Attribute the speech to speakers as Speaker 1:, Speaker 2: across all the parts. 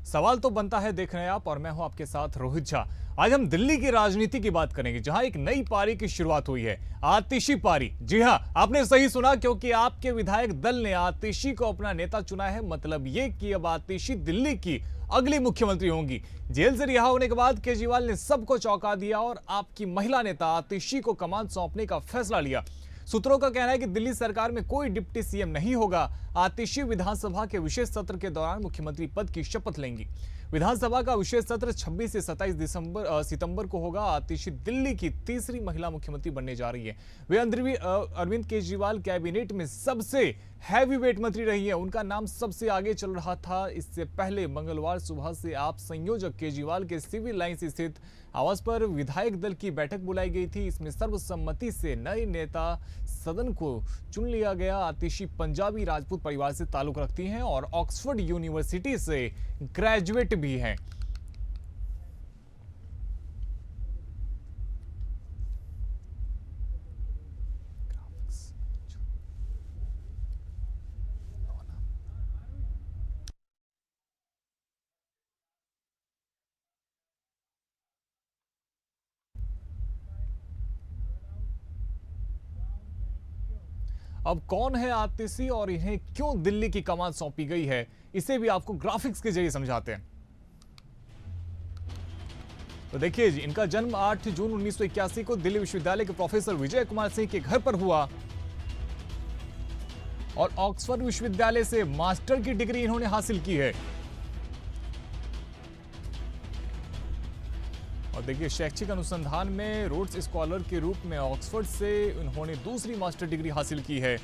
Speaker 1: सवाल तो बनता है, देख रहे हैं आप और मैं हूं आपके साथ रोहित झा। आज हम दिल्ली की राजनीति की बात करेंगे, जहां एक नई पारी की शुरुआत हुई है, आतिशी पारी। जी हां, आपने सही सुना, क्योंकि आपके विधायक दल ने आतिशी को अपना नेता चुना है। मतलब ये कि अब आतिशी दिल्ली की अगली मुख्यमंत्री होंगी। जेल से रिहा होने के बाद केजरीवाल ने सबको चौंका दिया और आपकी महिला नेता आतिशी को कमान सौंपने का फैसला लिया। सूत्रों का कहना है कि दिल्ली सरकार में कोई डिप्टी सीएम नहीं होगा। आतिशी विधानसभा के विशेष सत्र के दौरान मुख्यमंत्री पद की शपथ लेंगी। विधानसभा का विशेष सत्र 26 से 27 सितंबर को होगा। आतिशी दिल्ली की तीसरी महिला मुख्यमंत्री बनने जा रही है। वे अरविंद केजरीवाल कैबिनेट में सबसे हैवीवेट मंत्री रही है। उनका नाम सबसे आगे चल रहा था। इससे पहले मंगलवार सुबह से आप संयोजक केजरीवाल के सिविल लाइंस स्थित आवास पर विधायक दल की बैठक बुलाई गई थी। इसमें सर्वसम्मति से नए नेता सदन को चुन लिया गया। आतिशी पंजाबी राजपूत परिवार से ताल्लुक रखती हैं और ऑक्सफोर्ड यूनिवर्सिटी से ग्रेजुएट भी हैं। अब कौन है आतिशी और इन्हें क्यों दिल्ली की कमान सौंपी गई है, इसे भी आपको ग्राफिक्स के जरिए समझाते हैं। तो देखिए जी, इनका जन्म 8 जून 1981 को दिल्ली विश्वविद्यालय के प्रोफेसर विजय कुमार सिंह के घर पर हुआ और ऑक्सफोर्ड विश्वविद्यालय से मास्टर की डिग्री इन्होंने हासिल की है। और देखिए, शैक्षिक अनुसंधान में रोड्स स्कॉलर के रूप में ऑक्सफोर्ड से उन्होंने दूसरी मास्टर डिग्री हासिल की है।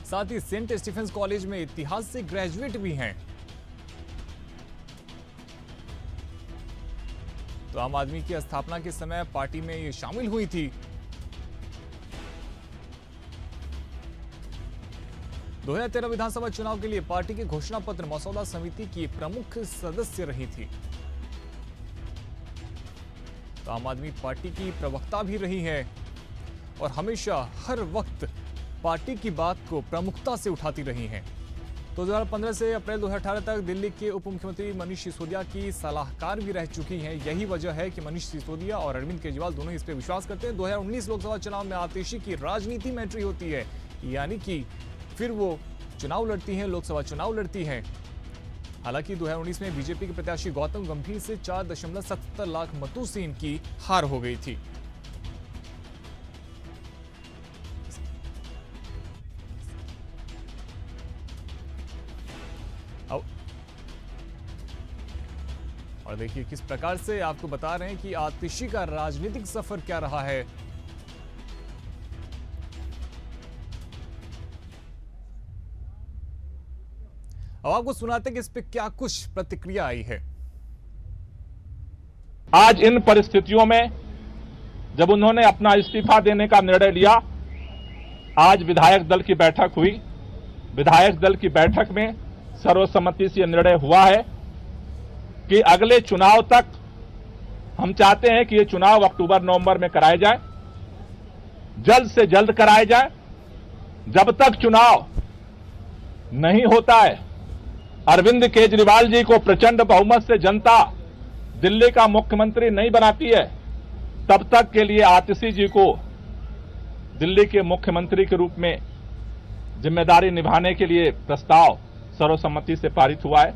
Speaker 1: साथ ही सेंट स्टीफेंस कॉलेज में इतिहास से ग्रेजुएट भी हैं। तो आम आदमी की स्थापना के समय पार्टी में ये शामिल हुई थी। 2013 विधानसभा चुनाव के लिए पार्टी के घोषणा पत्र मसौदा समिति की प्रमुख सदस्य रही थी। तो आम आदमी पार्टी की प्रवक्ता भी रही है और हमेशा हर वक्त पार्टी की बात को प्रमुखता से उठाती रही हैं। तो 2015 से अप्रैल 2018 तक दिल्ली के उप मुख्यमंत्री मनीष सिसोदिया की सलाहकार भी रह चुकी हैं। यही वजह है कि मनीष सिसोदिया और अरविंद केजरीवाल दोनों इस पर विश्वास करते हैं। 2019 लोकसभा चुनाव में आतिशी की राजनीति में एंट्री होती है, यानी कि फिर वो चुनाव लड़ती हैं, लोकसभा चुनाव लड़ती हैं। हालांकि 2019 में बीजेपी के प्रत्याशी गौतम गंभीर से 4.70 लाख मतों से इनकी हार हो गई थी। और देखिए किस प्रकार से आपको बता रहे हैं कि आतिशी का राजनीतिक सफर क्या रहा है। अब आपको सुनाते हैं कि इस पे क्या कुछ प्रतिक्रिया आई है।
Speaker 2: आज इन परिस्थितियों में जब उन्होंने अपना इस्तीफा देने का निर्णय लिया, आज विधायक दल की बैठक हुई। विधायक दल की बैठक में सर्वसम्मति से निर्णय हुआ है कि अगले चुनाव तक हम चाहते हैं कि ये चुनाव अक्टूबर-नवंबर में कराए जाए, जल्द से जल्द कराए जाए। जब तक चुनाव नहीं होता है, अरविंद केजरीवाल जी को प्रचंड बहुमत से जनता दिल्ली का मुख्यमंत्री नहीं बनाती है, तब तक के लिए आतिशी जी को दिल्ली के मुख्यमंत्री के रूप में जिम्मेदारी निभाने के लिए प्रस्ताव सर्वसम्मति से पारित हुआ है।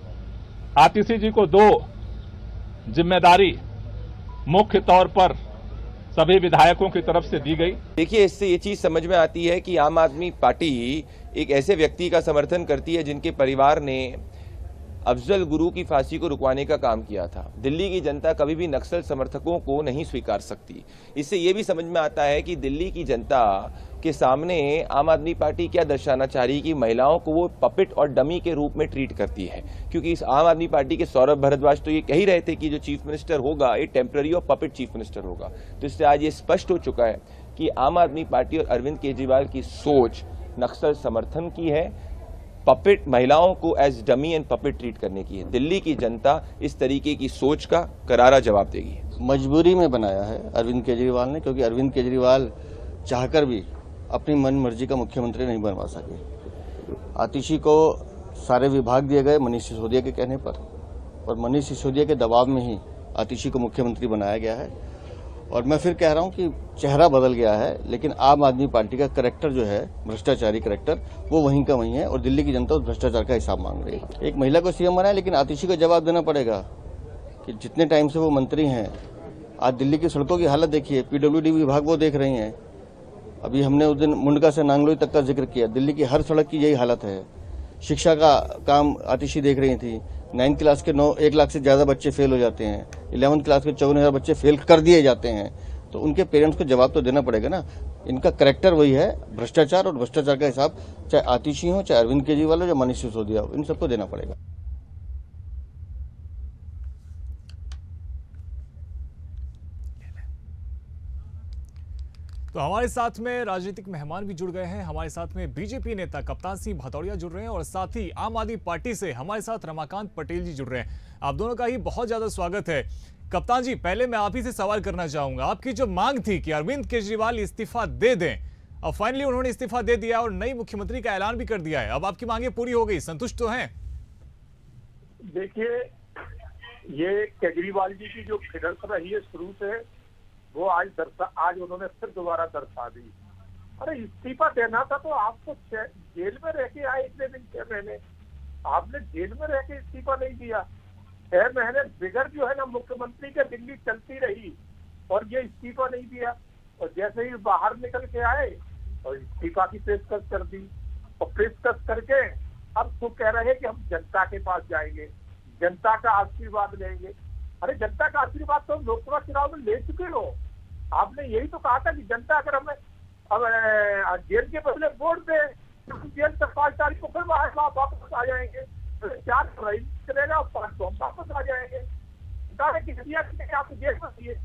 Speaker 2: आतिशी जी को 2 जिम्मेदारी मुख्य तौर पर सभी विधायकों की तरफ से दी गई।
Speaker 3: देखिए, इससे ये चीज समझ में आती है कि आम आदमी पार्टी एक ऐसे व्यक्ति का समर्थन करती है जिनके परिवार ने अफजल गुरु की फांसी को रुकवाने का काम किया था। दिल्ली की जनता कभी भी नक्सल समर्थकों को नहीं स्वीकार सकती। इससे ये भी समझ में आता है कि दिल्ली की जनता के सामने आम आदमी पार्टी क्या दर्शाना चाह रही है कि महिलाओं को वो पपेट और डमी के रूप में ट्रीट करती है। क्योंकि इस आम आदमी पार्टी के सौरभ भारद्वाज तो ये कह ही रहे थे कि जो चीफ मिनिस्टर होगा ये टेम्पररी और पपेट चीफ मिनिस्टर होगा। तो इससे आज ये स्पष्ट हो चुका है कि आम आदमी पार्टी और अरविंद केजरीवाल की सोच नक्सल समर्थन की है, पपेट महिलाओं को as dummy and puppet treat करने की है। दिल्ली की जनता इस तरीके की सोच का करारा जवाब देगी।
Speaker 4: मजबूरी में बनाया है अरविंद केजरीवाल ने, क्योंकि अरविंद केजरीवाल चाहकर भी अपनी मन मर्जी का मुख्यमंत्री नहीं बनवा सके। आतिशी को सारे विभाग दिए गए मनीष सिसोदिया के कहने पर, और मनीष सिसोदिया के दबाव में ही आतिशी को मुख्यमंत्री बनाया गया है। और मैं फिर कह रहा हूं कि चेहरा बदल गया है, लेकिन आम आदमी पार्टी का करैक्टर जो है, भ्रष्टाचारी करैक्टर, वो वहीं का वहीं है और दिल्ली की जनता उस भ्रष्टाचार का हिसाब मांग रही है। एक महिला को सीएम बनाया, लेकिन आतिशी को जवाब देना पड़ेगा कि जितने टाइम से वो मंत्री हैं, आज दिल्ली की सड़कों की हालत देखिए, पीडब्ल्यूडी विभाग वो देख रही हैं। अभी हमने उस दिन मुंडका से नांगलोई तक का जिक्र किया, दिल्ली की हर सड़क की यही हालत है। शिक्षा का काम आतिशी देख रही थी। 9th क्लास के 1 लाख से ज़्यादा बच्चे फेल हो जाते हैं, 11th क्लास के 54,000 बच्चे फेल कर दिए जाते हैं। तो उनके पेरेंट्स को जवाब तो देना पड़ेगा ना। इनका करैक्टर वही है, भ्रष्टाचार, और भ्रष्टाचार का हिसाब चाहे आतिशी हो, चाहे अरविंद केजरीवाल हो, चाहे मनीष सिसोदिया हो, इन सबको देना पड़ेगा।
Speaker 1: तो हमारे साथ में राजनीतिक मेहमान भी जुड़ गए हैं। हमारे साथ में बीजेपी नेता कप्तान सिंह भदौरिया जुड़ रहे हैं और साथ ही आम आदमी पार्टी से हमारे साथ रमाकांत पटेल जी जुड़ रहे हैं। आप दोनों का ही बहुत ज्यादा स्वागत है। कप्तान जी, पहले मैं आप ही से सवाल करना चाहूंगा, आपकी जो मांग थी कि अरविंद केजरीवाल इस्तीफा दे दें, अब फाइनली उन्होंने इस्तीफा दे दिया और नई मुख्यमंत्री का ऐलान भी कर दिया है। अब आपकी मांगे पूरी हो गई, संतुष्ट तो हैं?
Speaker 5: देखिए, ये केजरीवाल जी की जो खिड़क रही है शुरू से, वो आज उन्होंने फिर दोबारा दर्शा दी। अरे इस्तीफा देना था तो आपको जेल में रह के आए इतने दिन, 6 महीने आपने जेल में रह के इस्तीफा नहीं दिया। 6 महीने बिगड़ जो है ना मुख्यमंत्री के दिल्ली चलती रही और ये इस्तीफा नहीं दिया, और जैसे ही बाहर निकल के आए और इस्तीफा की पेशकश कर दी, और पेशकश करके अब तो कह रहे हैं कि हम जनता के पास जाएंगे, जनता का आशीर्वाद लेंगे। अरे जनता का आशीर्वाद तो लोकसभा चुनाव में ले चुके हो। आपने यही तो कहा था कि जनता अगर हमें अब जेल के बदले वोट दे, जेल से 5 तारीख को फिर वापस आ जाएंगे, 4 फरवरी चलेगा और 5 को हम वापस आ जाएंगे। आपको जेल में दिए,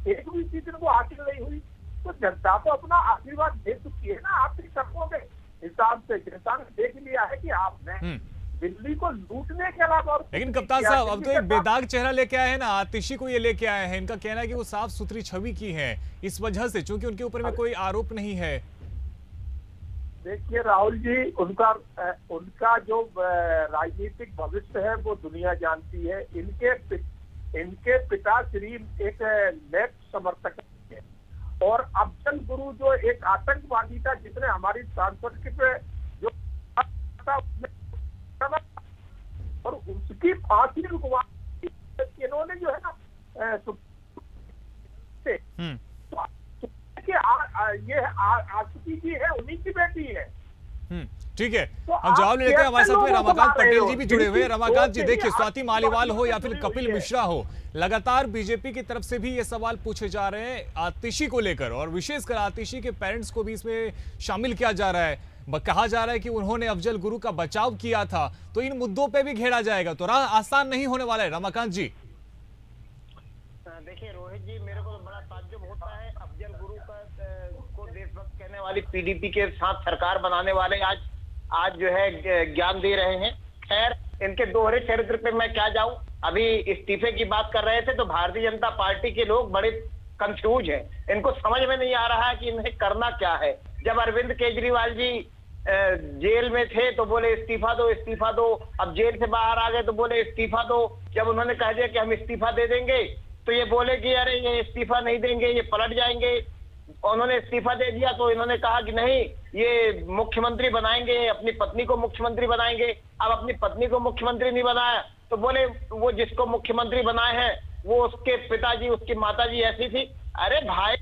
Speaker 5: एक भी चीज को हासिल नहीं हुई, तो जनता तो अपना आशीर्वाद दे चुकी है ना। आपके शर्तों के हिसाब से जनता ने देख लिया है कि आपने दिल्ली को लूटने के अलावा।
Speaker 1: लेकिन कप्तान साहब, अब तो एक बेदाग चेहरा लेके आए हैं ना, आतिशी को ये लेके आए हैं। इनका कहना है कि वो साफ सुथरी छवि की है इस वजह से, चूंकि उनके ऊपर में कोई आरोप नहीं है।
Speaker 5: देखिए राहुल जी, उनका जो राजनीतिक भविष्य है वो दुनिया जानती है। इनके पिताश्री एक लेफ्ट समर्थक है, और अफजल गुरु जो एक आतंकवादी था, जिसने हमारी सांसद पे जो और उसकी फांसी रुकवा, इन्होंने जो है ना ये आशुकी जी है, उन्हीं की बेटी है।
Speaker 1: ठीक है,
Speaker 5: तो
Speaker 1: हम जवाब ले लेते हैं। हमारे साथ में रमाकांत पटेल जी भी जुड़े हुए हैं।
Speaker 5: तो
Speaker 1: रमाकांत जी, देखिए, स्वाति मालीवाल हो या फिर कपिल मिश्रा हो, लगातार बीजेपी की तरफ से भी ये सवाल पूछे जा रहे हैं आतिशी को लेकर, और विशेषकर आतिशी के पेरेंट्स को भी इसमें शामिल किया जा रहा है। कहा जा रहा है कि उन्होंने अफजल गुरु का बचाव किया था, तो इन मुद्दों पे भी घेरा जाएगा, तो राह आसान नहीं होने वाला है। रमाकांत जी,
Speaker 6: देखिए रोहित जी, मेरे को तो बड़ा ताज्जुब होता है, अफजल गुरु को देशभक्त कहने वाली पीडीपी के साथ सरकार बनाने वाले आज जो है ज्ञान दे रहे हैं। खैर, इनके दोहरे चरित्र पे मैं क्या जाऊं। अभी इस्तीफे की बात कर रहे थे तो भारतीय जनता पार्टी के लोग बड़े कंफ्यूज हैं, इनको समझ में नहीं आ रहा है कि इन्हें करना क्या है। जब अरविंद केजरीवाल जी जेल में थे तो बोले इस्तीफा दो, इस्तीफा दो। अब जेल से बाहर आ गए तो बोले इस्तीफा दो। जब उन्होंने कह दिया कि हम इस्तीफा दे देंगे तो ये बोले कि अरे ये इस्तीफा नहीं देंगे, ये पलट जाएंगे। उन्होंने इस्तीफा दे दिया तो इन्होंने कहा कि नहीं, ये मुख्यमंत्री बनाएंगे, अपनी पत्नी को मुख्यमंत्री बनाएंगे। अब अपनी पत्नी को मुख्यमंत्री नहीं बनाया तो बोले वो जिसको मुख्यमंत्री बनाए हैं वो उसके पिताजी, उसकी माताजी ऐसी थी। अरे भाई,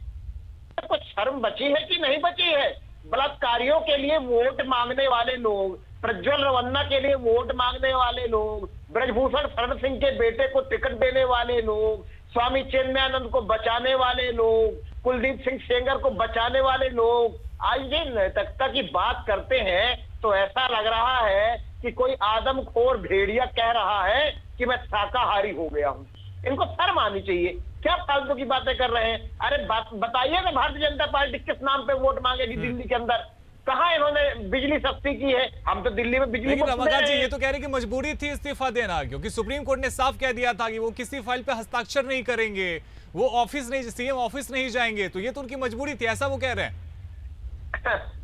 Speaker 6: कुछ शर्म बची है कि नहीं बची है? बलात्कारियों के लिए वोट मांगने वाले लोग, प्रज्वल रवन्ना के लिए वोट मांगने वाले लोग, ब्रजभूषण शरण सिंह के बेटे को टिकट देने वाले लोग, स्वामी चिन्मयानंद को बचाने वाले लोग, कुलदीप सिंह सेंगर को बचाने वाले लोग आज ये नैतिकता की बात करते हैं तो ऐसा लग रहा है कि कोई आदमखोर भेड़िया कह रहा है कि मैं शाकाहारी हो गया हूं। इनको शर्म आनी चाहिए, क्या फालतू की बातें कर रहे हैं। अरे बताइए ना, भारतीय जनता पार्टी किस नाम पे वोट मांगेगी दिल्ली के अंदर? कहाँ इन्होंने बिजली सस्ती की है? हम तो दिल्ली में बिजली।
Speaker 1: रमाकांत जी, ये तो कह रहे कि मजबूरी थी इस्तीफा देना, क्योंकि सुप्रीम कोर्ट ने साफ कह दिया था कि वो किसी फाइल पे हस्ताक्षर नहीं करेंगे, वो ऑफिस नहीं, सीएम ऑफिस नहीं जाएंगे, तो ये तो उनकी मजबूरी थी, ऐसा वो कह रहे हैं।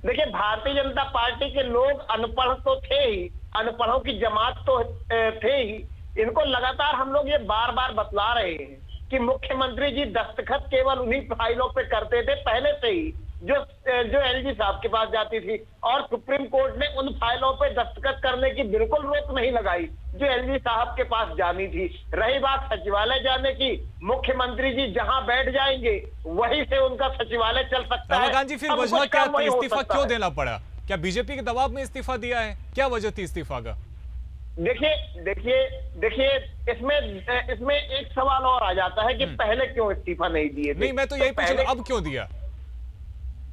Speaker 6: देखिए, भारतीय जनता पार्टी के लोग अनपढ़ तो थे ही, अनपढ़ों की जमात तो थे ही। इनको लगातार हम लोग ये बार बार बतला रहे हैं कि मुख्यमंत्री जी दस्तखत केवल उन्हीं फाइलों पे करते थे पहले से ही जो एलजी साहब के पास जाती थी, और सुप्रीम कोर्ट ने उन फाइलों पे दस्तखत करने की बिल्कुल रोक नहीं लगाई जो एलजी साहब के पास जानी थी। रही बात सचिवालय जाने की, मुख्यमंत्री जी जहां बैठ जाएंगे वहीं से उनका सचिवालय चल सकता है।
Speaker 1: रमाकांत जी, फिर
Speaker 6: अब
Speaker 1: वजह
Speaker 6: कुछ
Speaker 1: क्या
Speaker 6: काम
Speaker 1: थी,
Speaker 6: वहीं हो
Speaker 1: इस्तीफा
Speaker 6: सकता
Speaker 1: क्यों
Speaker 6: है।
Speaker 1: देना पड़ा? क्या बीजेपी के दबाव में इस्तीफा दिया है? क्या वजह थी इस्तीफा का?
Speaker 6: देखिए इसमें एक सवाल और आ जाता है कि पहले क्यों इस्तीफा नहीं दिए थे।
Speaker 1: नहीं, मैं तो यही पूछ रहा हूं, अब क्यों दिया?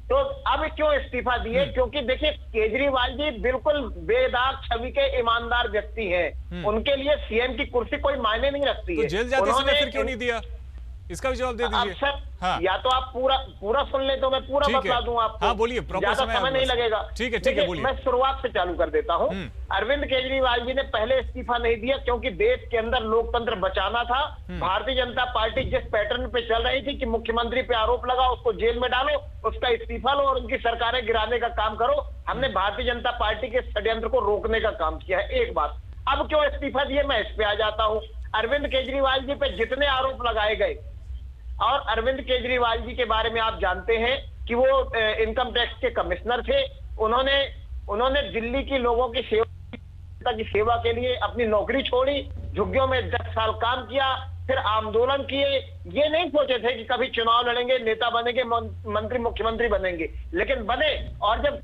Speaker 6: तो अब क्यों इस्तीफा दिए? क्योंकि देखिए केजरीवाल जी बिल्कुल बेदाग छवि के ईमानदार व्यक्ति हैं। उनके लिए सीएम की कुर्सी कोई मायने नहीं रखती
Speaker 1: तो
Speaker 6: है।
Speaker 1: जेल जाते समय
Speaker 6: उन्होंने
Speaker 1: फिर क्यों नहीं दिया? इसका भी जवाब दे दीजिए।
Speaker 6: अक्सर
Speaker 1: हाँ।
Speaker 6: या तो आप पूरा सुन ले तो मैं पूरा
Speaker 1: ठीक है।
Speaker 6: बता दूं आपको।
Speaker 1: हाँ, बोलिए, प्रॉपर
Speaker 6: ज्यादा
Speaker 1: समय
Speaker 6: समय नहीं
Speaker 1: आपके पास।
Speaker 6: लगेगा।
Speaker 1: ठीक है,
Speaker 6: देखिए,
Speaker 1: बोलिए।
Speaker 6: मैं शुरुआत से चालू कर देता हूं। अरविंद केजरीवाल जी ने पहले इस्तीफा नहीं दिया क्योंकि देश के अंदर लोकतंत्र बचाना था। भारतीय जनता पार्टी जिस पैटर्न पे चल रही थी कि मुख्यमंत्री पे आरोप लगा, उसको जेल में डालो, उसका इस्तीफा लो और उनकी सरकारें गिराने का काम करो, हमने भारतीय जनता पार्टी के षड्यंत्र को रोकने का काम किया है। एक बात। अब क्यों इस्तीफा दिए, मैं इस पे आ जाता हूं। अरविंद केजरीवाल जी पे जितने आरोप लगाए गए, और अरविंद केजरीवाल जी के बारे में आप जानते हैं कि वो इनकम टैक्स के कमिश्नर थे। उन्होंने दिल्ली की लोगों की सेवा के लिए अपनी नौकरी छोड़ी, झुग्गियों में 10 साल काम किया, फिर आंदोलन किए। ये नहीं सोचे थे कि कभी चुनाव लड़ेंगे, नेता बनेंगे, मंत्री मुख्यमंत्री बनेंगे, लेकिन बने। और जब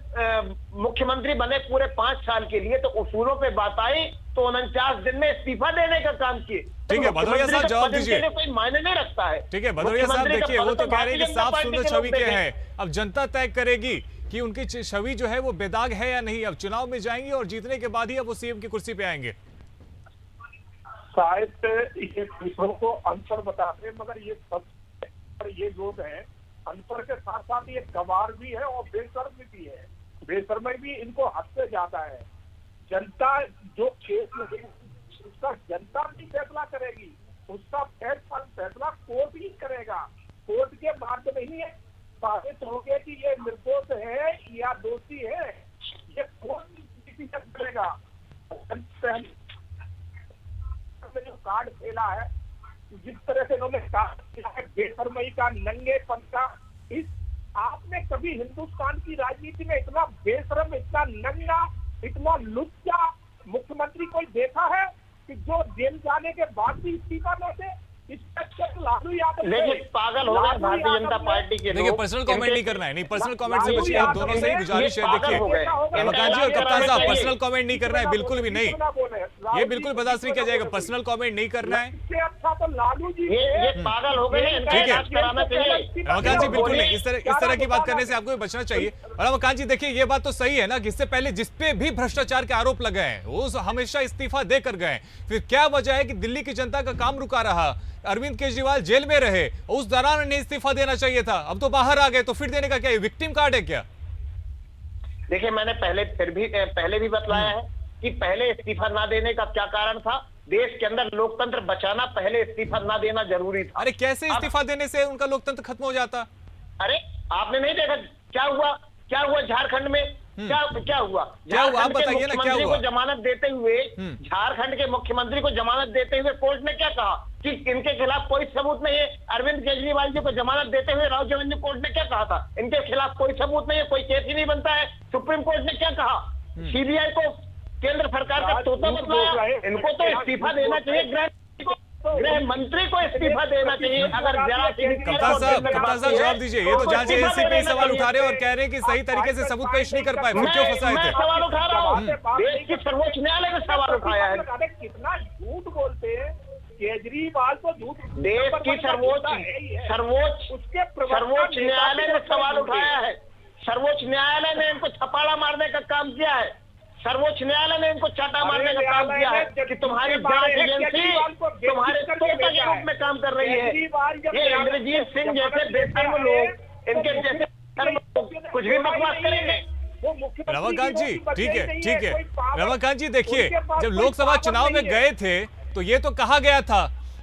Speaker 6: मुख्यमंत्री बने पूरे 5 साल के लिए, तो उसूलों पे बात आई तो 49 दिन में इस्तीफा देने का काम किए।
Speaker 1: ठीक है, भदौरिया साहब जवाब दीजिए।
Speaker 6: कोई मायने नहीं रखता है।
Speaker 1: ठीक है भदौरिया साहब, देखिए वो तो कह रहे हैं कि साफ सुथरे छवि के
Speaker 6: हैं।
Speaker 1: हैं, अब जनता तय करेगी कि उनकी छवि जो है वो बेदाग है या नहीं। अब चुनाव में जाएंगे और जीतने के बाद ही अब वो सीएम की कुर्सी पे आएंगे।
Speaker 5: शायद ये दूसरों को अनपढ़ बताते हैं, मगर ये सब ये लोग हैं अनपढ़ के साथ साथ ये गवार भी है और बेशर्म भी है। बेशर्मी भी इनको हद से ज्यादा है। जनता जो केस में उसका जनता भी फैसला करेगी, उसका फैसला कोर्ट ही करेगा। कोर्ट के माध्यम ही साबित हो गया कि ये निर्दोष है या दोषी है, ये कोर्ट डिसीजन करेगा। जो कार्ड खेला है, जिस तरह से इन्होंने कार्ड खेला है बेशर्मी का, नंगेपन का, इस आपने कभी हिंदुस्तान की राजनीति में इतना बेशर्म, इतना नंगा, इतना लुच्चा मुख्यमंत्री कोई देखा है कि जो जेल जाने के बाद भी इस्तीफा न दे? लालू यादव
Speaker 6: देखिए पागल हो गए भारतीय जनता पार्टी के
Speaker 1: देखिए
Speaker 6: लोग।
Speaker 1: पर्सनल कमेंट नहीं करना है, नहीं पर्सनल कमेंट से
Speaker 5: लालू
Speaker 1: बचिए, आप
Speaker 5: यादव
Speaker 1: दोनों से ही गुजारिश है। देखिए रमाकांत जी और कप्तान साहब, पर्सनल कमेंट नहीं करना है, बिल्कुल भी नहीं। ये बिल्कुल बर्दाश्त नहीं किया जाएगा, पर्सनल कमेंट नहीं करना है।
Speaker 5: इससे अच्छा तो लालू जी
Speaker 6: ये पागल हो गए हैं, इनका
Speaker 1: ठीक है।
Speaker 6: इलाज कराना चाहिए।
Speaker 1: रमाकांत जी बिल्कुल नहीं, इस तरह की बात करने से आपको भी बचना चाहिए। और रमाकांत जी देखिए, ये बात तो सही है ना कि इससे पहले जिसपे भी भ्रष्टाचार के आरोप लगे हैं वो हमेशा इस्तीफा देकर गए। फिर क्या वजह है कि दिल्ली की जनता का काम रुका रहा? अरविंद केजरीवाल जेल में रहे, उस दौरान उन्हें इस्तीफा देना चाहिए था, अब तो बाहर आ गए, तो फिर देने का क्या, विक्टिम कार्ड है क्या?
Speaker 6: देखिए मैंने पहले भी बतलाया है कि पहले इस्तीफा ना देने का क्या कारण था। देश के अंदर लोकतंत्र बचाना, पहले इस्तीफा ना देना जरूरी था।
Speaker 1: अरे कैसे इस्तीफा देने से उनका लोकतंत्र खत्म हो जाता?
Speaker 6: अरे आपने नहीं देखा क्या हुआ झारखंड में? क्या हुआ?
Speaker 1: आप बताइए ना, क्या हुआ?
Speaker 6: को जमानत देते हुए, झारखंड के मुख्यमंत्री को जमानत देते हुए कोर्ट ने क्या कहा कि इनके खिलाफ कोई सबूत नहीं है। अरविंद केजरीवाल जी को जमानत देते हुए राजस्थान कोर्ट ने क्या कहा था? इनके खिलाफ कोई सबूत नहीं है, कोई केस ही नहीं बनता है। सुप्रीम कोर्ट ने क्या कहा? सीबीआई को केंद्र सरकार का तोता बतलाया। इनको तो इस्तीफा देना चाहिए, गृह मंत्री को इस्तीफा देना चाहिए। अगर जरा
Speaker 1: कप्तान साहब जवाब दीजिए। ये तो जांच एजेंसी पे ही सवाल उठा रहे हैं और कह रहे हैं कि सही तरीके से सबूत पेश नहीं कर पाए, फिर क्यों फंसाए थे?
Speaker 6: मैं सवाल उठा रहा हूँ, देश की सर्वोच्च न्यायालय में सवाल उठाया है।
Speaker 5: अरे कितना झूठ बोलते हैं केजरीवाल, तो झूठ
Speaker 6: देश की सर्वोच्च न्यायालय ने सवाल उठाया है। सर्वोच्च न्यायालय ने इनको छपाड़ा मारने का काम किया है। सर्वोच्च न्यायालय ने इनको चाटा मारने का काम किया है कि तुम्हारी जांच एजेंसी तुम्हारे तोता के रूप में काम कर रही है। ये इंद्रजीत सिंह जैसे बेशर्म लोग, इनके जैसे कुछ भी बकवास करेंगे।
Speaker 1: रमाकांत जी ठीक है रमाकांत जी देखिए, जब लोकसभा चुनाव में गए थे तो ये तो कहा गया था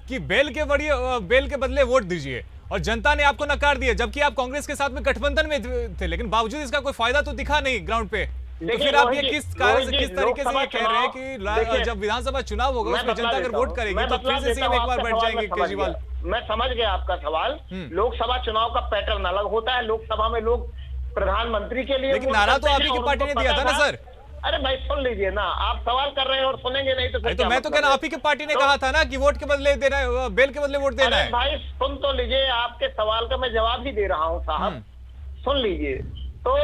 Speaker 1: कि बेल के बदले वोट दीजिए, और जनता ने आपको नकार दिया, जबकि आप कांग्रेस के साथ में गठबंधन में थे, लेकिन बावजूद इसका कोई फायदा तो दिखा नहीं ग्राउंड पे। तो फिर आप ये किस कारण से, किस तरीके से ये कह रहे हैं कि जब विधानसभा चुनाव होगा उसमें जनता अगर वोट करेगी तो फिर से सीएम एक बार बैठ जाएंगे केजरीवाल?
Speaker 6: मैं समझ गया आपका सवाल। लोकसभा चुनाव का पैटर्न अलग होता है। लोकसभा में लोग प्रधानमंत्री के लिए,
Speaker 1: लेकिन नारा तो आप ही की पार्टी ने दिया था ना सर।
Speaker 6: अरे भाई सुन लीजिए ना, आप सवाल कर रहे हैं और सुनेंगे नहीं तो फिर
Speaker 1: तो मैं तो कह रहा आप ही की पार्टी ने कहा था ना कि वोट के बदले देना है, बेल के बदले वोट देना है।
Speaker 6: भाई सुन तो लीजिए, आपके सवाल का मैं जवाब ही दे रहा हूं साहब, सुन लीजिए। तो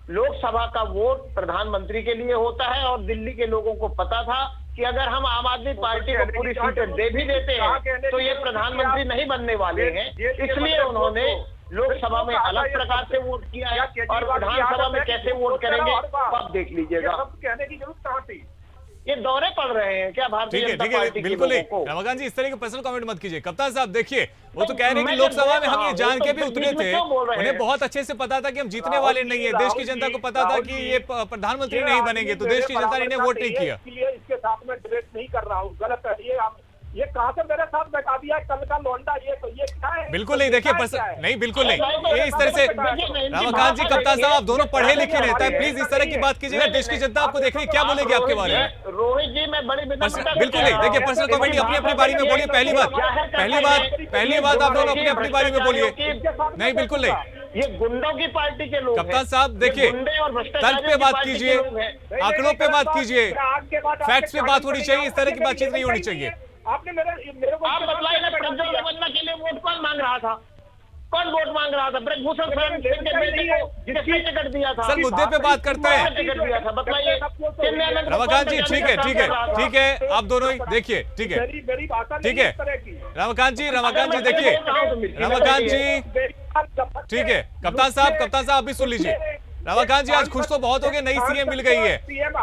Speaker 6: लोकसभा का वोट प्रधानमंत्री के लिए होता है और दिल्ली के लोगों को पता था कि अगर हम आम आदमी पार्टी को पूरी सीटें दे भी देते हैं तो ये प्रधानमंत्री नहीं बनने वाले हैं, इसलिए उन्होंने लोकसभा में अलग प्रकार से वोट किया है और विधानसभा में कैसे वोट करेंगे आप देख लीजिएगा।
Speaker 5: कहने की जरूरत कहाँ थी?
Speaker 6: ये दौरे पड़ रहे हैं क्या भारतीय जनता पार्टी के
Speaker 1: बिल्कुल
Speaker 6: लोगों को?
Speaker 1: रमाकांत जी इस तरह के पर्सनल कमेंट मत कीजिए। कप्तान साहब देखिए, वो तो कह रहे हैं कि लोकसभा में हम ये जान के भी उतरे थे, उन्हें बहुत अच्छे से पता था कि हम जीतने वाले नहीं है। देश की जनता को पता था कि ये प्रधानमंत्री नहीं बनेंगे, तो देश की जनता ने इन्हें वोट नहीं किया।
Speaker 5: इसके साथ में डिबेट नहीं कर रहा हूँ, गलत है ये कहाँ से मेरे साथ बैठा दिया कल का लौंडा, ये क्या है?
Speaker 1: बिल्कुल नहीं, देखिए नहीं बिल्कुल नहीं, ये इस तरह से रमाकांत जी, कप्तान साहब आप दोनों पढ़े लिखे रहता है, प्लीज इस तरह की बात कीजिएगा। देश की जनता आपको देख रही है, क्या बोलेगी आपके बारे में?
Speaker 6: रोहित जी मैं बड़ी
Speaker 1: बिल्कुल नहीं, देखिए पर्सनल कमेंट अपनी अपनी बारी में बोलिए। पहली बात आप दोनों अपनी अपनी बारी में बोलिए। नहीं बिल्कुल नहीं,
Speaker 6: ये गुंडों की पार्टी के लोग।
Speaker 1: कप्तान साहब देखिए, तर्क पे बात कीजिए, आंकड़ों पे बात कीजिए, फैक्ट्स पे बात होनी चाहिए, इस तरह की बातचीत नहीं होनी चाहिए।
Speaker 5: आपने मेरे को
Speaker 6: आप बतलाइए ना, प्रज्वल रेवन्ना के लिए वोट कौन मांग रहा था? कौन वोट मांग रहा था? ब्रजभूषण शरण सिंह के बेटे को किसने टिकट दिया था?
Speaker 1: सर मुद्दे पे बात करते हैं।
Speaker 6: टिकट दिया था बताइए।
Speaker 1: रमाकांत जी ठीक है, आप दोनों ही देखिए, ठीक है रमाकांत जी देखिए, रमाकांत जी ठीक है। कप्तान साहब आप भी सुन लीजिए। रमाकांत जी आज खुश तो बहुत हो गए, नई सीएम मिल गई है,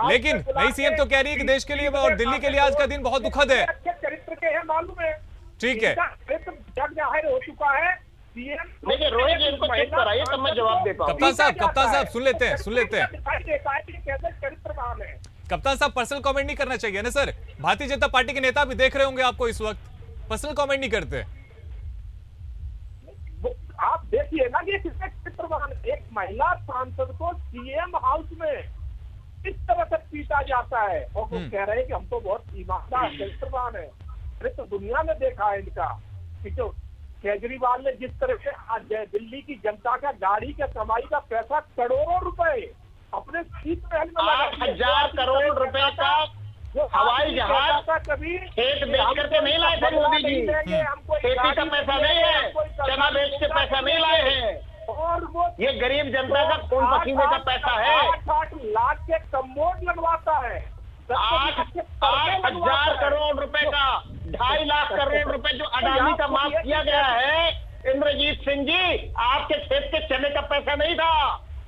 Speaker 1: लेकिन नई सीएम तो कह रही है कि देश के लिए और दिल्ली के लिए आज का दिन बहुत दुखद है।
Speaker 5: चरित्र के हैं मालूम है,
Speaker 1: ठीक है,
Speaker 5: जग जाहिर हो चुका है।
Speaker 6: देखिए रोहित जी इनको चेक कराइए तब मैं जवाब दे पाऊंगा।
Speaker 1: कप्तान साहब सुन लेते हैं।
Speaker 5: चरित्रवान है।
Speaker 1: कप्तान साहब पर्सनल कमेंट नहीं करना चाहिए ना सर, भारतीय जनता पार्टी के नेता भी देख रहे होंगे आपको इस वक्त, पर्सनल कमेंट नहीं करते।
Speaker 5: आप देखिए ना कि किसने चित्रवान, एक महिला सांसद को सीएम हाउस में इस तरह से पीटा जाता है और वो कह रहे हैं कि हम तो बहुत ईमानदार चित्रवान है। अरे तो दुनिया में देखा है इनका कि जो केजरीवाल ने जिस तरह से आज दिल्ली की जनता का गाड़ी के कमाई का पैसा करोड़ों रुपए अपने सीट महल में
Speaker 6: 8,000 करोड़ रुपए का हवाई जहाज
Speaker 5: कभी
Speaker 6: खेत बेच करके नहीं लाए थे मोदी जी। खेती का पैसा नहीं है, चना बेच के पैसा नहीं लाए हैं, और वो ये गरीब जनता का खून पसीने का पैसा है।
Speaker 5: 8 लाख के कमोड लगवाता है।
Speaker 6: 8,000 करोड़ रुपए का 2.5 लाख करोड़ रुपए जो अडानी का माफ किया गया है। इंद्रजीत सिंह जी, आपके खेत के चने का पैसा नहीं था।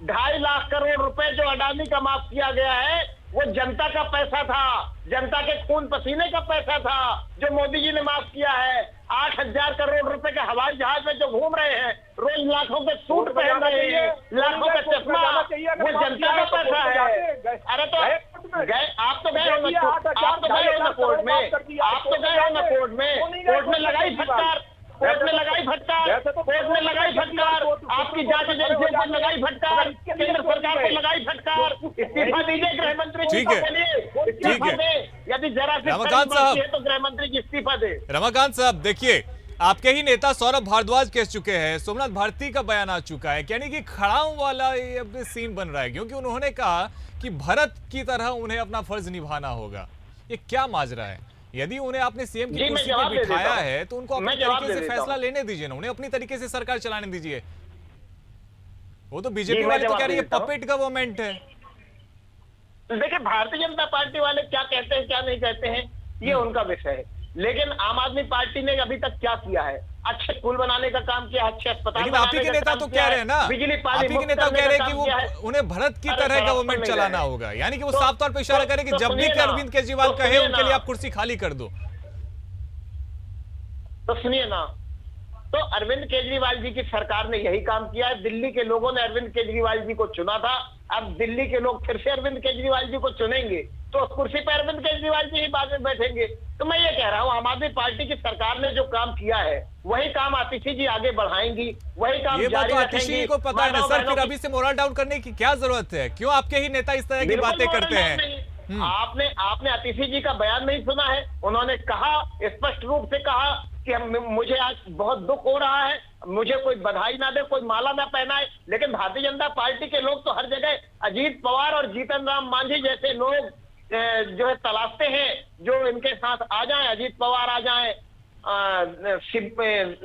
Speaker 6: 2.5 लाख करोड़ रुपए जो अडानी का माफ किया गया है वो जनता का पैसा था, जनता के खून पसीने का पैसा था जो मोदी जी ने माफ किया है। 8,000 करोड़ रुपए के हवाई जहाज में जो घूम रहे हैं, रोज लाखों के सूट पहन रहे हैं, लाखों का चश्मा, वो जनता का पैसा है। अरे तो गए आप तो गए हो ना कोर्ट में, कोर्ट में लगाई फटकार, कोर्ट में लगाई फटकार, आपकी जांच एजेंसियों पर लगाई फटकार, केंद्र सरकार को लगाई फटकार। इस्तीफा दीजिए गृह मंत्री जी, इस्तीफा दे। यदि जरा सी
Speaker 1: रमाकांत साहब
Speaker 6: तो गृह मंत्री जी इस्तीफा दे।
Speaker 1: रमाकांत साहब देखिए, आपके ही नेता सौरभ भारद्वाज कह चुके हैं, सोमनाथ भारती का बयान आ चुका है, यानी कि खड़ाऊ वाला ये अब सीन बन रहा है, क्योंकि उन्होंने कहा कि भरत की तरह उन्हें अपना फर्ज निभाना होगा। ये क्या माजरा है? यदि उन्हें आपने सीएम की कुर्सी पर बिठाया है तो उनको अपने तरीके से फैसला लेने दीजिए ना, उन्हें अपनी तरीके से सरकार चलाने दीजिए। वो तो बीजेपी वाले तो कह रही है पपेट गवर्नमेंट है।
Speaker 6: देखिए भारतीय जनता पार्टी वाले क्या कहते हैं क्या नहीं कहते हैं ये उनका विषय है, लेकिन आम आदमी पार्टी ने अभी तक क्या किया है? अच्छे स्कूल बनाने का काम किया, अच्छे अस्पताल,
Speaker 1: लेकिन आप ही के नेता तो कह रहे हैं ना,
Speaker 6: बिजली पानी,
Speaker 1: आप ही के नेता कह रहे हैं कि वो उन्हें भरत की तरह गवर्नमेंट चलाना होगा, यानी कि वो साफ तौर पर इशारा करें कि जब भी अरविंद केजरीवाल कहे उनके लिए आप कुर्सी खाली कर दो।
Speaker 6: तो सुनिए ना, तो अरविंद केजरीवाल जी की सरकार ने यही काम किया है। दिल्ली के लोगों ने अरविंद केजरीवाल जी को चुना था, अब दिल्ली के लोग फिर से अरविंद केजरीवाल जी को चुनेंगे तो उस कुर्सी पर अरविंद केजरीवाल जी ही बाद में बैठेंगे। तो मैं ये कह रहा हूं आम आदमी पार्टी की सरकार ने जो काम किया है वही काम आतिशी जी आगे बढ़ाएंगी, वही काम
Speaker 1: ये बात
Speaker 6: जारी
Speaker 1: तो आतिशी
Speaker 6: रखेंगी।
Speaker 1: जी को पता है ना
Speaker 6: माताओं
Speaker 1: सर,
Speaker 6: बहनों
Speaker 1: फिर
Speaker 6: की-
Speaker 1: अभी से मोरल डाउन करने की क्या जरूरत है? क्यों आपके ही नेता इस तरह की
Speaker 6: बिल्कुल
Speaker 1: बातें
Speaker 6: मोरल
Speaker 1: करते
Speaker 6: डाउन
Speaker 1: हैं?
Speaker 6: नहीं। आपने आतिशी जी का बयान नहीं सुना है? उन्होंने कहा, स्पष्ट रूप से कहा कि मुझे आज बहुत दुख हो रहा है, मुझे कोई बधाई ना दे, कोई माला ना पहनाए, लेकिन भारतीय जनता पार्टी के लोग तो हर जगह अजीत पवार और जीतन राम मांझी जैसे लोग जो है तलाशते हैं जो इनके साथ आ जाएं। अजीत पवार आ जाएं,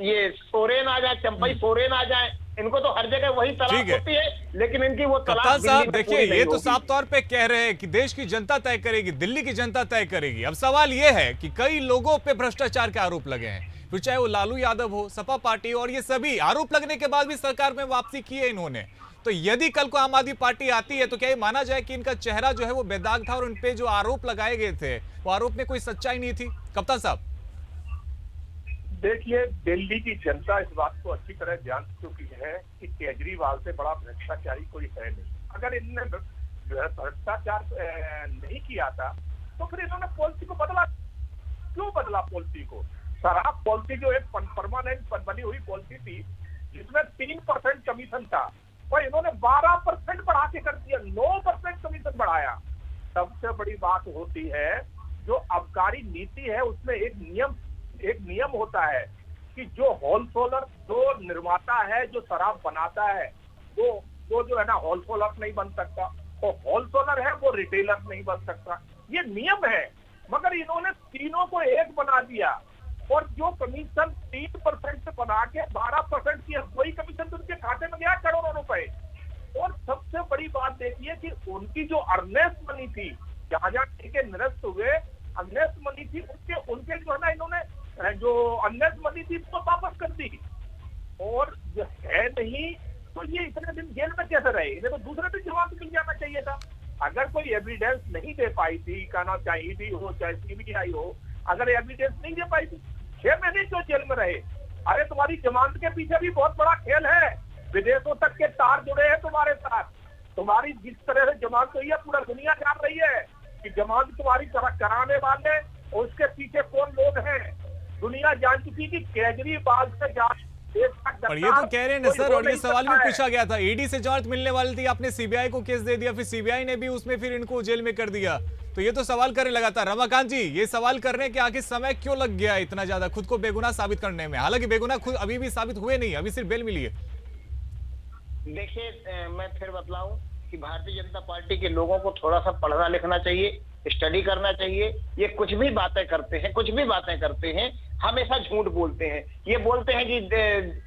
Speaker 6: ये सोरेन आ जाए, चंपई सोरेन आ जाए, इनको तो हर जगह वही
Speaker 1: ठीक
Speaker 6: तलाश
Speaker 1: है।
Speaker 6: होती है, लेकिन इनकी वो तलाश
Speaker 1: कप्तान साहब
Speaker 6: दिल्ली में
Speaker 1: देखिए,
Speaker 6: पूरी
Speaker 1: ये
Speaker 6: नहीं
Speaker 1: तो
Speaker 6: होगी।
Speaker 1: साफ तौर पे कह रहे हैं कि देश की जनता तय करेगी, दिल्ली की जनता तय करेगी। अब सवाल ये है कि कई लोगों पे भ्रष्टाचार के आरोप लगे हैं, फिर चाहे वो लालू यादव हो, सपा पार्टी, और ये सभी आरोप लगने के बाद भी सरकार में वापसी की है इन्होंने। तो यदि कल को आम आदमी पार्टी आती है तो क्या ये माना जाए कि इनका चेहरा जो है वो बेदाग था और उन पे जो आरोप लगाए गए थे वो आरोप में कोई सच्चाई नहीं थी? कप्तान साहब
Speaker 5: देखिए, दिल्ली की जनता इस बात को अच्छी तरह जान चुकी है कि केजरीवाल से बड़ा भ्रष्टाचारी कोई है नहीं। अगर इनने भ्रष्टाचार नहीं किया था तो फिर इन्होंने पॉलिसी को बदला क्यों? बदला पॉलिसी को। शराब पॉलिसी जो एक परमानेंट बनी हुई पॉलिसी थी जिसमें 3% कमीशन था, और इन्होंने 12% बढ़ा के कर दिया, 9% कमीशन बढ़ाया। सबसे बड़ी बात होती है जो आबकारी नीति है उसमें एक नियम होता है कि जो होलसेलर, जो निर्माता है, जो शराब बनाता है, वो जो है ना होलसेलर नहीं बन सकता, और होलसेलर है वो रिटेलर नहीं बन सकता। ये नियम है, मगर इन्होंने तीनों को एक बना दिया, और जो कमीशन 3% से बना के 12% की, वही कमीशन तो उनके खाते में गया करोड़ों रुपए। और सबसे बड़ी बात देखिए कि उनकी जो अर्नेस्ट मनी थी, जहां ठेके निरस्त हुए, अर्नेस्ट मनी थी, उनके जो है ना इन्होंने जो अर्नेस्ट मनी थी वो वापस कर दी। और जो है नहीं तो ये इतने दिन जेल में कैसे रहे? इन्हें तो दूसरे दिन जवाब मिल जाना चाहिए था। अगर कोई एविडेंस नहीं दे पाई थी, कहना चाहे ईडी हो चाहे सीबीआई हो, अगर एविडेंस नहीं दे पाई थी, 6 महीने क्यों जेल में रहे? अरे तुम्हारी जमानत के पीछे भी बहुत बड़ा खेल है, विदेशों तक के तार जुड़े हैं तुम्हारे साथ। तुम्हारी जिस तरह से जमानत हुई है पूरा दुनिया जान रही है कि जमानत तुम्हारी तरह कराने वाले और उसके पीछे कौन लोग हैं। दुनिया जान चुकी कि केजरीवाल से
Speaker 1: पर ये तो कह रहे हैं ना सर, और ये सवाल भी पूछा गया था, ईडी से जमानत मिलने वाली थी, आपने सीबीआई को केस दे दिया, फिर सीबीआई ने भी उसमें फिर इनको जेल में कर दिया। तो ये तो सवाल करने लगा था रमाकांत जी, ये सवाल करने के आखिर समय क्यों लग गया इतना ज्यादा खुद को बेगुनाह साबित करने में? हालांकि बेगुनाह खुद अभी भी साबित हुए नहीं, अभी सिर्फ बेल मिली है।
Speaker 6: देखिए, मैं फिर बतलाऊं कि भारतीय जनता पार्टी के लोगों को थोड़ा सा पढ़ना लिखना चाहिए, स्टडी करना चाहिए। ये कुछ भी बातें करते हैं, हमेशा झूठ बोलते हैं। ये बोलते हैं कि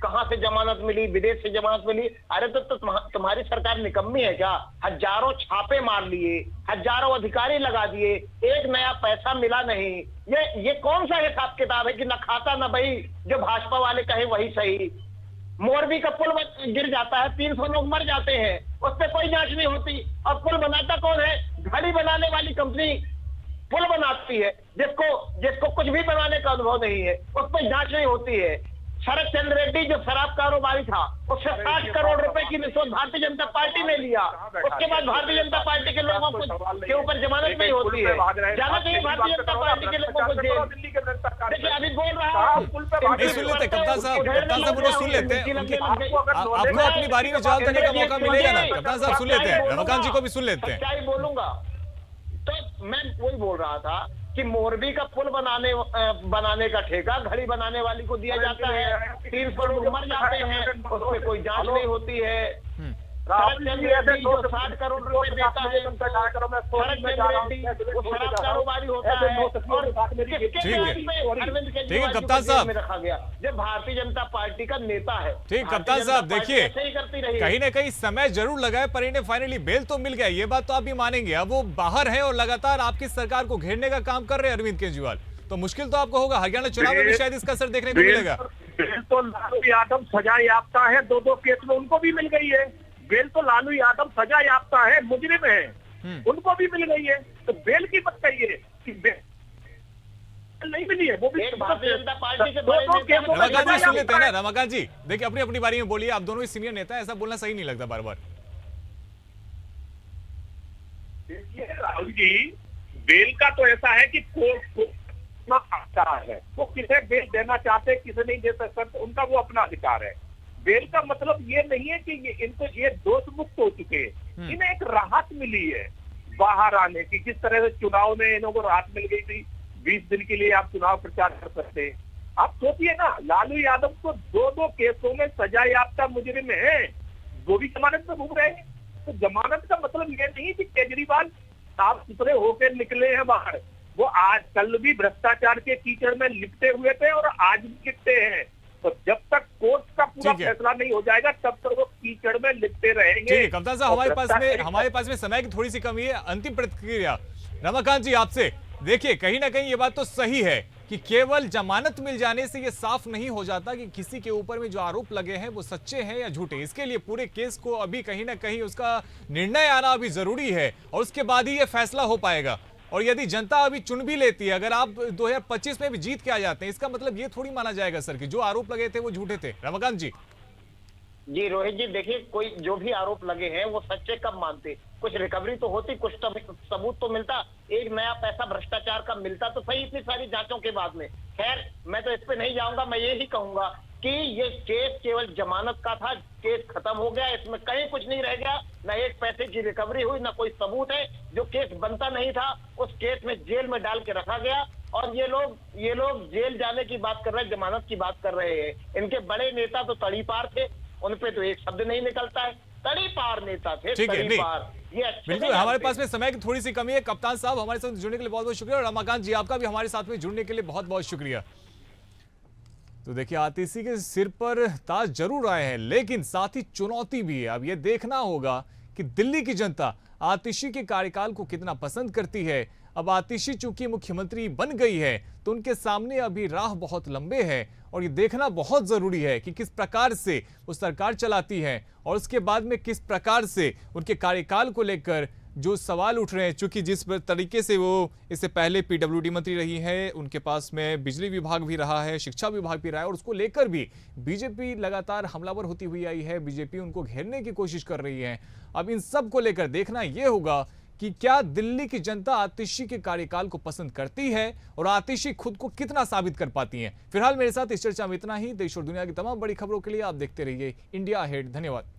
Speaker 6: कहां से जमानत मिली, विदेश से जमानत मिली। अरे तो तुम्हारी सरकार निकम्मी है क्या? हजारों छापे मार लिए, हजारों अधिकारी लगा दिए, एक नया पैसा मिला नहीं। ये कौन सा हिसाब किताब है कि न खाता न बही, जो भाजपा वाले कहे वही सही। मोरबी का पुल गिर जाता है, 300 लोग मर जाते हैं, उस पर कोई जांच नहीं होती। और पुल बनाता कौन है? घड़ी बनाने वाली कंपनी पुल बनाती है, जिसको कुछ भी बनाने का अनुभव नहीं है, उस पर जांच नहीं होती है। शरद चंद्र रेड्डी जो शराब कारोबारी था, उससे 60 करोड़ रुपए की रिश्वत भारतीय जनता पार्टी ने लिया। उसके बाद भारतीय जनता पार्टी के लोगों के ऊपर जमानत नहीं होती है। जाना चाहिए भारतीय जनता पार्टी के लोगों को जेल। देखिए, अभी बोल रहा हूँ,
Speaker 1: नहीं सुन लेते कप्तान साहब उन्हें सुन लेते हैं, आपको अपनी बारी में जवाब देने का मौका मिलेगा ना। कप्तान साहब सुन लेते हैं, रमाकांत जी को भी सुन लेते हैं।
Speaker 6: सच्चाई बोलूंगा तो मैं वही बोल रहा था कि मोरबी का पुल बनाने का ठेका घड़ी बनाने वाली को दिया जाता है, 300 लोग मर जाते हैं, उसमें कोई जांच नहीं होती है। शरद चंद्र रेड्डी जो 60 करोड़ रुपए देता है, शरद चंद्र रेड्डी वो शराब कारोबारी होता है, और किसके अरविंद केजरीवाल
Speaker 1: कप्तान साहब
Speaker 6: रखा गया जब भारतीय जनता पार्टी का नेता है।
Speaker 1: ठीक, कप्तान साहब देखिए, कहीं ना कहीं समय जरूर लगा है पर इन्हें फाइनली बेल तो मिल गया, ये बात तो आप भी मानेंगे। अब वो बाहर है और लगातार आपकी सरकार को घेरने का काम कर रहे हैं अरविंद केजरीवाल, तो मुश्किल तो आपको होगा। हरियाणा चुनाव में भी शायद इसका असर देखने को मिलेगा।
Speaker 5: बेल तो लालू यादव सजा याफ्ता है, 2 केस में उनको भी मिल गई है। बेल तो लालू यादव सजा याफ्ता है, मुजरिम है, उनको भी मिल गई है। तो बेल की बात कहिए कि बेल नहीं मिली है, वो भी
Speaker 6: भारतीय जनता पार्टी के
Speaker 1: रमाकांत जी सुन लेते हैं ना। रमाकांत जी देखिए, अपनी बारी में बोलिए, आप दोनों ही सीनियर नेता है, ऐसा बोलना सही नहीं लगता बार बार।
Speaker 5: देखिए राहुल जी, बेल का तो ऐसा है कि अपना अधिकार है, वो किसे बेल देना चाहते किसे नहीं दे सकते, उनका वो अपना अधिकार है। बेल का मतलब ये नहीं है कि ये दोष मुक्त हो चुके हैं, इन्हें एक राहत मिली है बाहर आने की। जिस तरह से चुनाव में इन्हों को राहत मिल गई थी, 20 दिन के लिए आप चुनाव प्रचार कर सकते हैं। आप सोचिए ना, लालू यादव को 2 केसों में सजा याफ्ता मुजरिम है, वो भी जमानत में घूम रहे हैं। तो जमानत का मतलब ये नहीं कि केजरीवाल साफ सुथरे होकर निकले हैं बाहर, वो आज कल भी भ्रष्टाचार के कीचड़ में लिपटे हुए थे और आज भी लिपटे हैं। तो जब तक कोर्ट का पूरा फैसला नहीं हो जाएगा तब तक वो कीचड़ में लिपटे रहेंगे।
Speaker 1: ठीक है कप्तान साहब, हमारे पास में समय की थोड़ी सी कमी है। अंतिम प्रतिक्रिया रमाकांत जी आपसे। देखिए कहीं ना कहीं ये बात तो सही है कि केवल जमानत मिल जाने से ये साफ नहीं हो जाता कि किसी के ऊपर में जो आरोप लगे हैं वो सच्चे हैं या झूठे। इसके लिए पूरे केस को अभी कहीं ना कहीं उसका निर्णय आना अभी जरूरी है और उसके बाद ही ये फैसला हो पाएगा। और यदि जनता अभी चुन भी लेती है, अगर आप 2025 में भी जीत के आ जाते हैं, इसका मतलब ये थोड़ी माना जाएगा सर कि जो आरोप लगे थे वो झूठे थे। रमाकांत जी।
Speaker 6: जी रोहित जी, देखिए कोई जो भी आरोप लगे हैं वो सच्चे कब मानते, कुछ रिकवरी तो होती, कुछ सबूत तो मिलता, एक नया पैसा भ्रष्टाचार का मिलता तो सही इतनी सारी जांचों के बाद में। खैर मैं तो इस पे नहीं जाऊंगा, मैं ये ही कहूंगा कि ये केस केवल जमानत का था, केस खत्म हो गया, इसमें कहीं कुछ नहीं रह गया, न एक पैसे की रिकवरी हुई, न कोई सबूत है। जो केस बनता नहीं था उस केस में जेल में डाल के रखा गया और ये लोग जेल जाने की बात कर रहे हैं, जमानत की बात कर रहे हैं। इनके बड़े नेता तो तड़ीपार थे, उन पे तो एक शब्द नहीं निकलता है, तड़ीपार नेता थे, तड़ीपार।
Speaker 1: बिल्कुल हमारे पास में समय की थोड़ी सी कमी है। कप्तान साहब हमारे साथ जुड़ने के लिए बहुत बहुत शुक्रिया और रमाकांत जी आपका भी हमारे साथ में जुड़ने के लिए बहुत बहुत शुक्रिया। तो देखिए आतिशी के सिर पर ताज जरूर आए हैं लेकिन साथ ही चुनौती भी है। अब यह देखना होगा कि दिल्ली की जनता आतिशी के कार्यकाल को कितना पसंद करती है। अब आतिशी चूंकि मुख्यमंत्री बन गई है तो उनके सामने अभी राह बहुत लंबे है और ये देखना बहुत जरूरी है कि किस प्रकार से वो सरकार चलाती है और उसके बाद में किस प्रकार से उनके कार्यकाल को लेकर जो सवाल उठ रहे हैं। चूंकि जिस तरीके से वो इससे पहले पीडब्ल्यूडी मंत्री रही है, उनके पास में बिजली विभाग भी रहा है, शिक्षा विभाग भी रहा है और उसको लेकर भी बीजेपी लगातार हमलावर होती हुई आई है, बीजेपी उनको घेरने की कोशिश कर रही है। अब इन सब को लेकर देखना यह होगा कि क्या दिल्ली की जनता आतिशी के कार्यकाल को पसंद करती है और आतिशी खुद को कितना साबित कर पाती है। फिलहाल मेरे साथ इस चर्चा में इतना ही। देश और दुनिया की तमाम बड़ी खबरों के लिए आप देखते रहिए इंडिया अहेड। धन्यवाद।